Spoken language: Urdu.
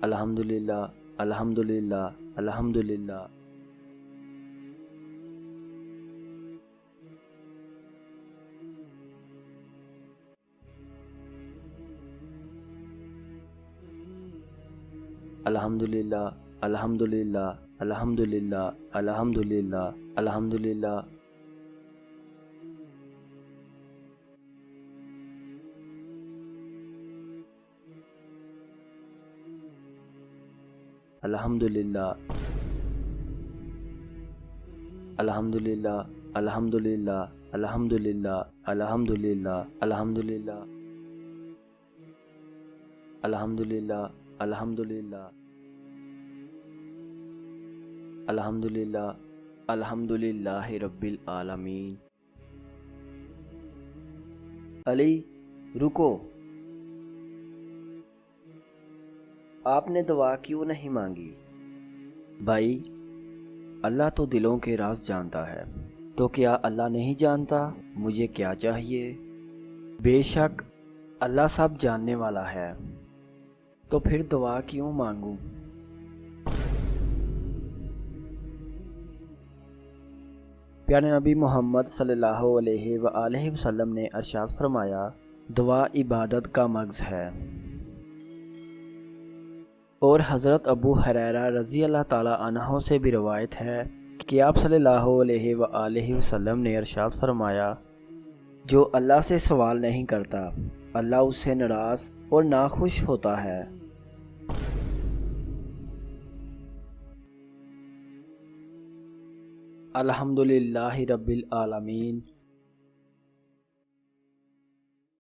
الحمدللہ الحمدللہ الحمدللہ الحمدللہ الحمدللہ الحمدللہ الحمدللہ الحمدللہ الحمدللہ الحمدللہ الحمدللہ الحمدللہ الحمدللہ الحمدللہ الحمدللہ الحمدللہ الحمدللہ الحمدللہ رب العالمین۔ علی رکو، آپ نے دعا کیوں نہیں مانگی؟ بھائی، اللہ تو دلوں کے راز جانتا ہے، تو کیا اللہ نہیں جانتا مجھے کیا چاہیے؟ بے شک اللہ سب جاننے والا ہے، تو پھر دعا کیوں مانگوں؟ پیارے نبی محمد صلی اللہ علیہ وآلہ وسلم نے ارشاد فرمایا، دعا عبادت کا مغز ہے۔ اور حضرت ابو ہریرہ رضی اللہ تعالی عنہ سے بھی روایت ہے کہ آپ صلی اللہ علیہ وآلہ وسلم نے ارشاد فرمایا، جو اللہ سے سوال نہیں کرتا اللہ اس سے ناراض اور ناخوش ہوتا ہے۔ الحمدللہ رب العالمین